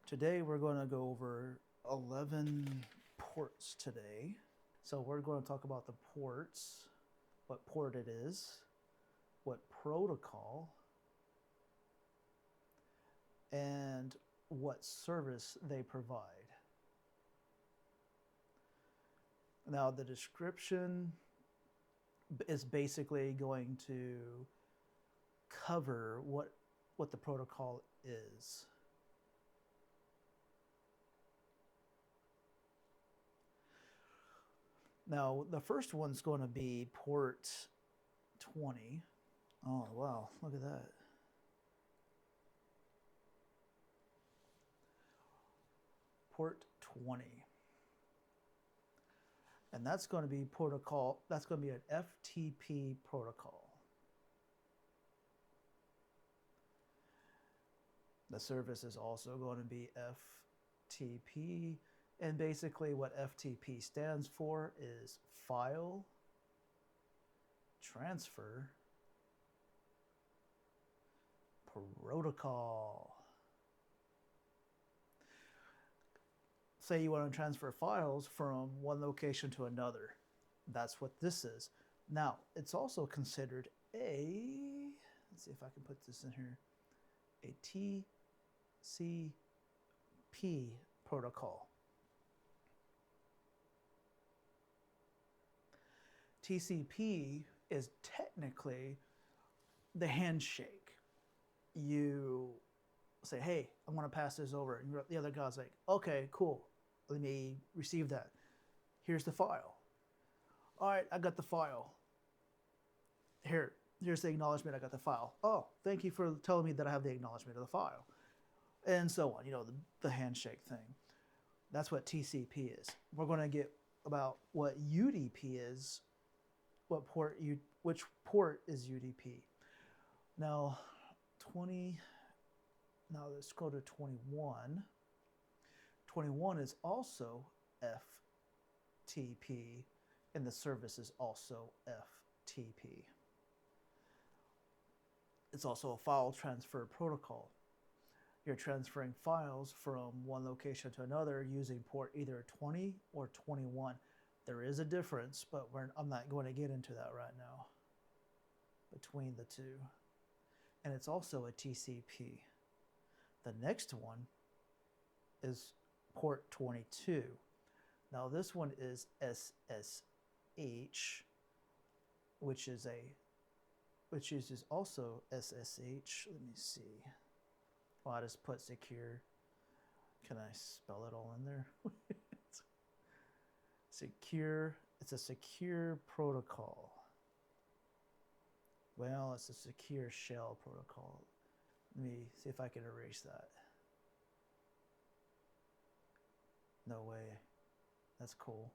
Today we're going to go over 11 ports today. So we're going to talk about the ports, what port it is, what protocol, and what service they provide. Now the description is basically going to cover what the protocol is. Now, the first one's going to be port 20. Oh, wow, look at that. Port 20. And that's going to be protocol, that's going to be an FTP protocol. The service is also going to be FTP. And basically what FTP stands for is file transfer protocol. Say you want to transfer files from one location to another. That's what this is. Now, it's also considered let's see if I can put this in here, a TCP protocol. TCP is technically the handshake. You say, hey, I want to pass this over. And the other guy's like, okay, cool. Let me receive that. Here's the file. All right, I got the file. Here's the acknowledgement, I got the file. Oh, thank you for telling me that I have the acknowledgement of the file. And so on, the handshake thing. That's what TCP is. We're going to get about what UDP is, which port is UDP. Now, let's go to 21. 21 is also FTP, and the service is also FTP. It's also a file transfer protocol. You're transferring files from one location to another using port either 20 or 21. There is a difference, but I'm not going to get into that right now between the two. And it's also a TCP. The next one is port 22. Now this one is SSH, which uses also SSH. Let me see. Oh, I just put secure. Can I spell it all in there? Secure. It's a secure protocol. Well, it's a secure shell protocol. Let me see if I can erase that. No way. That's cool.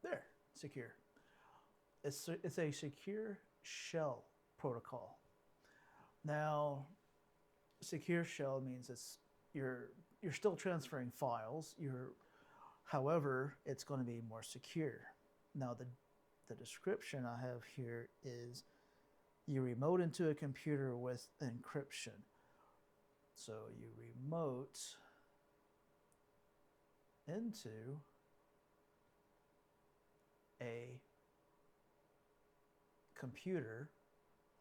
There, secure. It's a secure shell protocol. Now, secure shell means you're still transferring files. However, it's going to be more secure. Now, the description I have here is you remote into a computer with encryption. So you remote into a computer,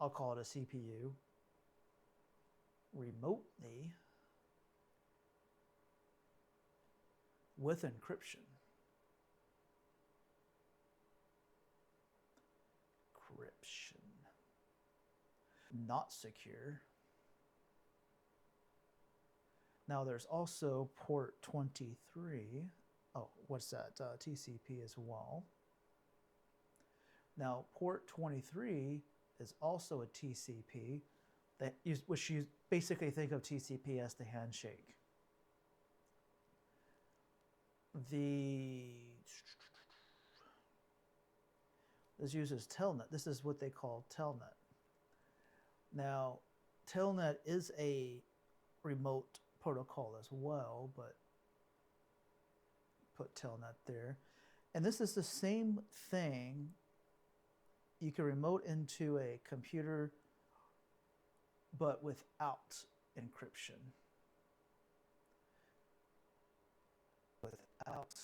I'll call it a CPU, remotely with encryption. Not secure. Now there's also port 23. Oh, what's that? TCP as well. Now port 23 is also a TCP, which you basically think of TCP as the handshake. This uses telnet. This is what they call telnet. Now, telnet is a remote protocol as well, but put telnet there. And this is the same thing. You can remote into a computer but without encryption. Without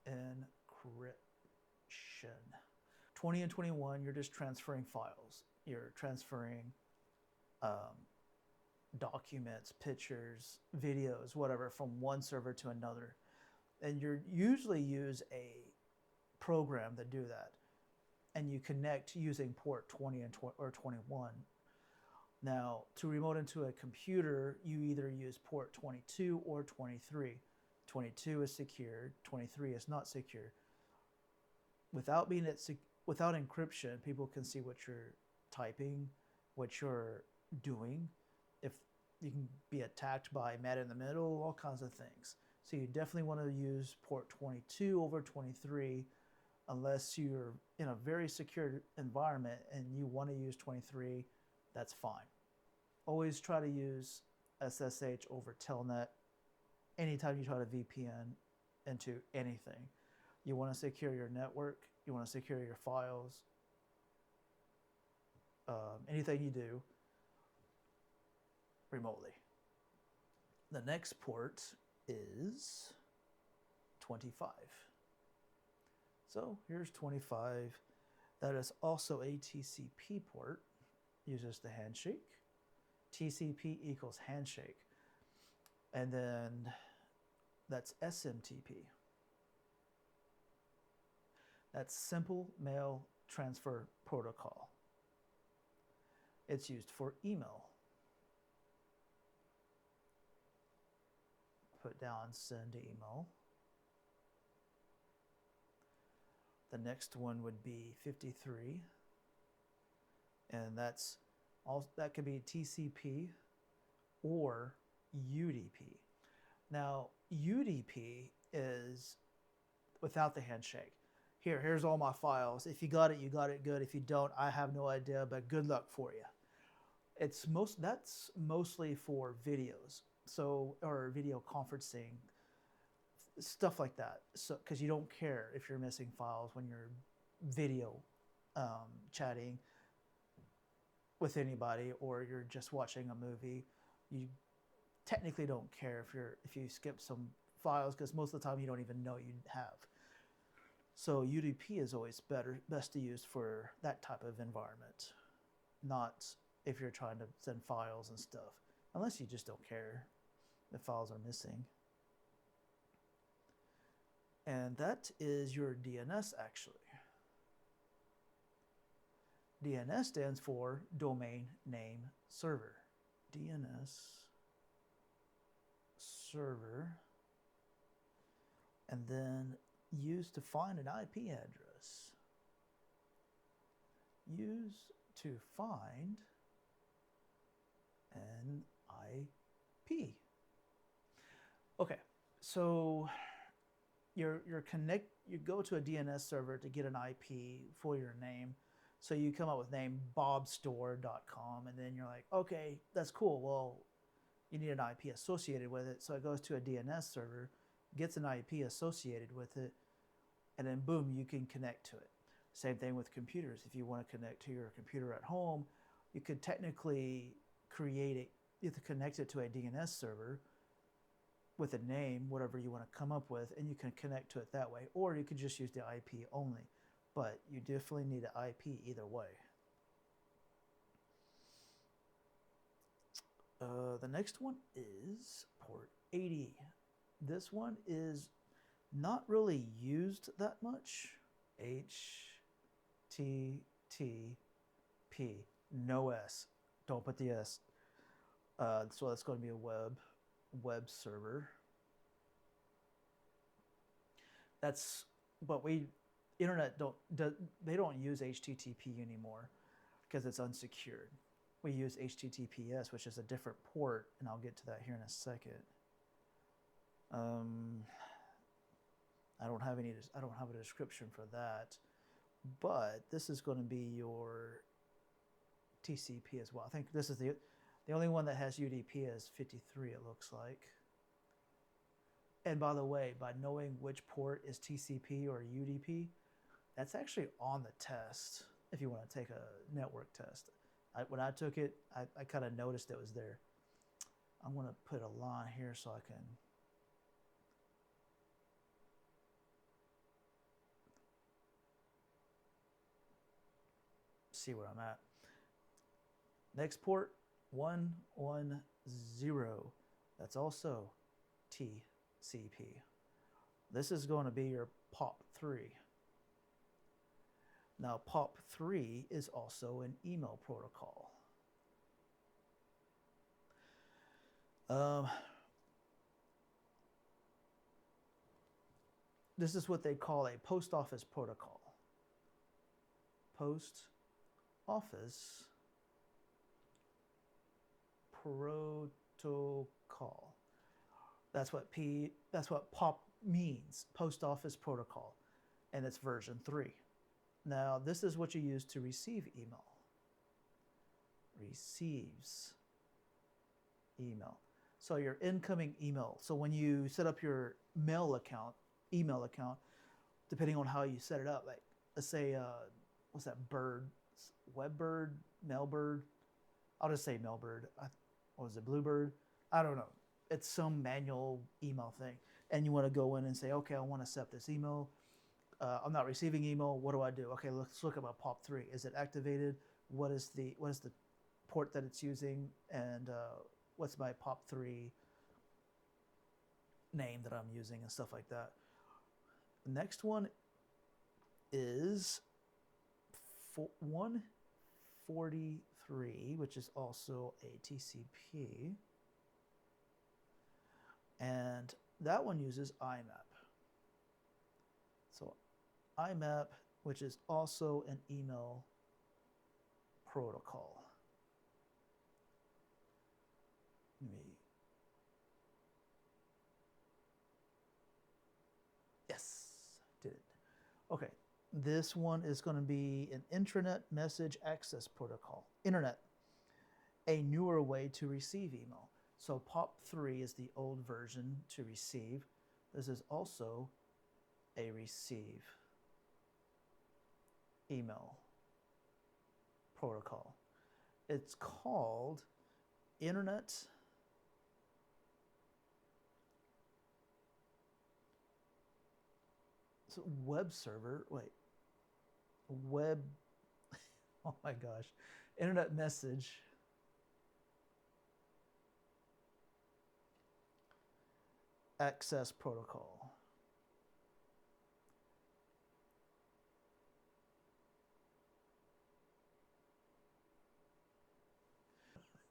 encryption. 20 and 21, you're just transferring files. You're transferring documents, pictures, videos, whatever, from one server to another. And you usually use a program to do that. And you connect using port 20 and or 21. Now, to remote into a computer, you either use port 22 or 23. 22 is secure, 23 is not secure. Without encryption, people can see what you're typing, what you're doing. If you can be attacked by man in the middle, all kinds of things. So you definitely want to use port 22 over 23 unless you're in a very secure environment and you want to use 23, that's fine. Always try to use SSH over Telnet anytime you try to VPN into anything. You want to secure your network, you want to secure your files, anything you do remotely. The next port is 25. So here's 25. That is also a TCP port. Uses the handshake. TCP equals handshake. And then that's SMTP. That's Simple Mail Transfer Protocol. It's used for email. Put down send email. The next one would be 53. And that could be TCP or UDP. Now, UDP is without the handshake. Here's all my files. If you got it, you got it good. If you don't, I have no idea, but good luck for you. That's mostly for videos, or video conferencing, stuff like that. So, because you don't care if you're missing files when you're video chatting with anybody, or you're just watching a movie. You technically don't care if you skip some files, because most of the time you don't even know you have. So UDP is always best to use for that type of environment, not if you're trying to send files and stuff, unless you just don't care if files are missing. And that is your DNS, actually. DNS stands for Domain Name Server. DNS server. And then used to find an IP address. Used to find an IP. Okay, so you go to a DNS server to get an IP for your name. So you come up with name bobstore.com, and then you're like, okay, that's cool. Well, you need an IP associated with it. So it goes to a DNS server, gets an IP associated with it, and then boom, you can connect to it. Same thing with computers. If you want to connect to your computer at home, you could technically create it. You have to connect it to a DNS server with a name, whatever you want to come up with, and you can connect to it that way. Or you could just use the IP only. But you definitely need an IP either way. The next one is port 80. This one is not really used that much. HTTP, no S. Don't put the S. So that's going to be a web server. Internet they don't use HTTP anymore because it's unsecured. We use HTTPS, which is a different port, and I'll get to that here in a second. I don't have a description for that, but this is going to be your TCP as well. I think this is the only one that has UDP is 53. It looks like. And by the way, by knowing which port is TCP or UDP, that's actually on the test if you want to take a network test. When I took it, I kind of noticed it was there. I'm going to put a line here so I can see where I'm at. Next port, 110. That's also TCP. This is going to be your POP3. Now, POP3 is also an email protocol. This is what they call a post office protocol. Post office protocol. That's what POP means, post office protocol, and it's version 3. Now, this is what you use to receive email. Receives email. So your incoming email. So when you set up your email account, depending on how you set it up, like let's say, what's that bird? Webbird, Mailbird. I'll just say Mailbird. What was it, Bluebird? I don't know. It's some manual email thing. And you want to go in and say, okay, I want to set this email. I'm not receiving email. What do I do? Okay, let's look at my POP3. Is it activated? What is the port that it's using? And what's my POP3 name that I'm using and stuff like that. The next one is 143, which is also a TCP. And that one uses IMAP. So IMAP, which is also an email protocol. Yes, did it. Okay, this one is going to be an intranet message access protocol. Internet, a newer way to receive email. So POP3 is the old version to receive. This is also a receive email protocol. It's called Internet web server. Wait, web. Oh my gosh, Internet message access protocol.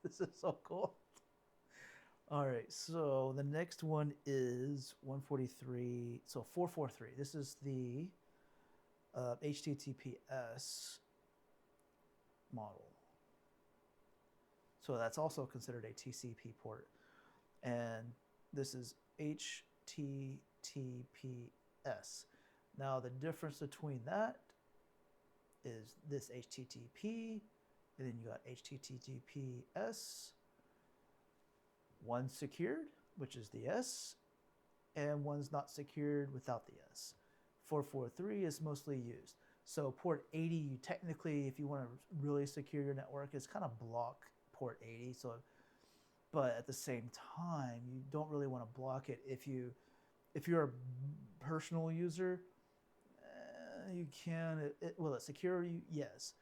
This is so cool. All right, so the next one is 143. So 443. This is the HTTPS model. So that's also considered a TCP port. And this is HTTPS. Now the difference between that is this HTTP, and then you got HTTPS. One's secured, which is the S, and one's not secured without the S. 443 is mostly used. So port 80, you technically, if you want to really secure your network, is kind of block port 80. So, but at the same time, you don't really want to block it. If you're a personal user, you can. Will it secure you? Yes.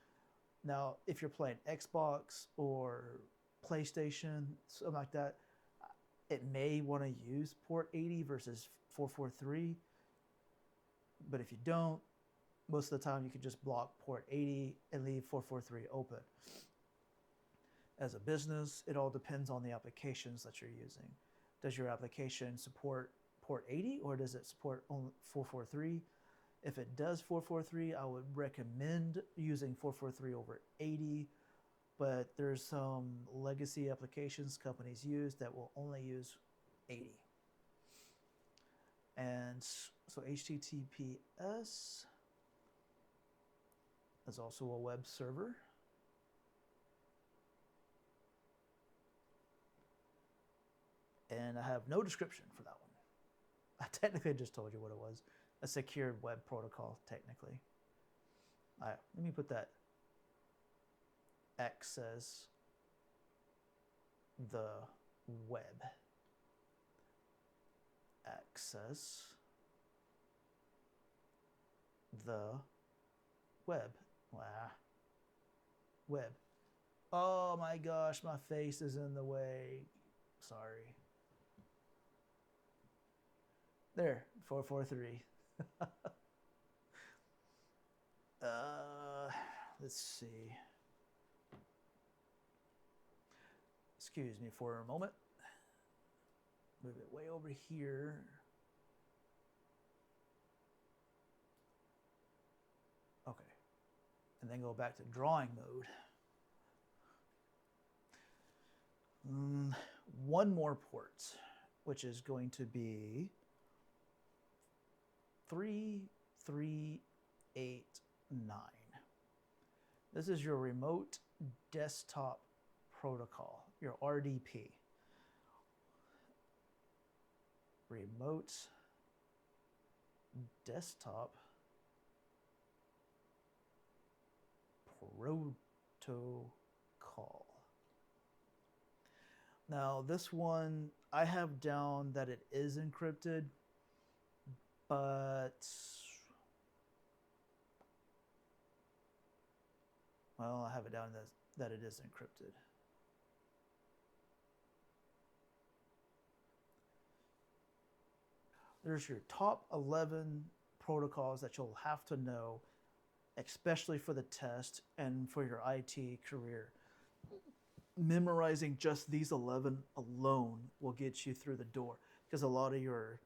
Now, if you're playing Xbox or PlayStation, something like that, it may want to use port 80 versus 443. But if you don't, most of the time you can just block port 80 and leave 443 open. As a business, it all depends on the applications that you're using. Does your application support port 80 or does it support only 443? If it does 443, I would recommend using 443 over 80, but there's some legacy applications companies use that will only use 80. And so HTTPS is also a web server. And I have no description for that one. I technically just told you what it was. A secured web protocol, technically. All right, let me put that access the web. Access the web. Web. Oh my gosh, my face is in the way. Sorry. There, 443. Let's see. Excuse me for a moment. Move it way over here. Okay. And then go back to drawing mode. One more port, which is going to be 3389. This is your remote desktop protocol, your RDP. Remote desktop protocol. Now, this one, I have down that it is encrypted, but, well, I have it down that it is encrypted. There's your top 11 protocols that you'll have to know, especially for the test and for your IT career. Memorizing just these 11 alone will get you through the door, because a lot of your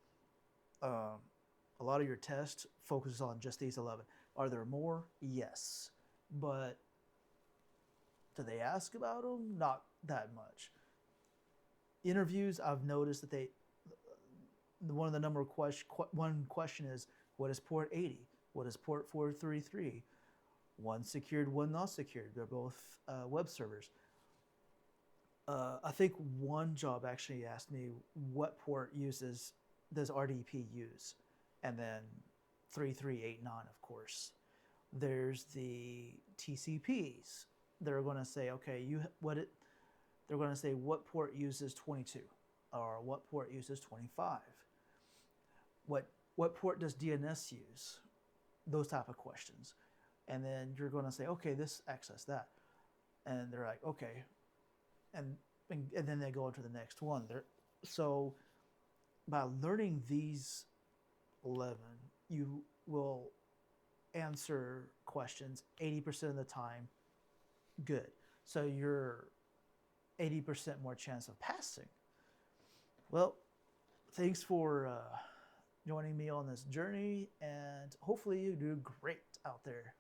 test focuses on just these 11. Are there more? Yes, but do they ask about them? Not that much. Interviews, I've noticed that one of the number of one question is, what is port 80? What is port 433? One secured, one not secured. They're both web servers. I think one job actually asked me, what port does RDP use? And then 3389, of course. There's the TCPs. They're going to say, okay, they're going to say what port uses 22, or what port uses 25. What port does DNS use? Those type of questions. And then you're going to say, okay, this access that. And they're like, okay. And then they go into the next one. So by learning these 11, you will answer questions 80% of the time good. So you're 80% more chance of passing. Well, thanks for joining me on this journey, and hopefully you do great out there.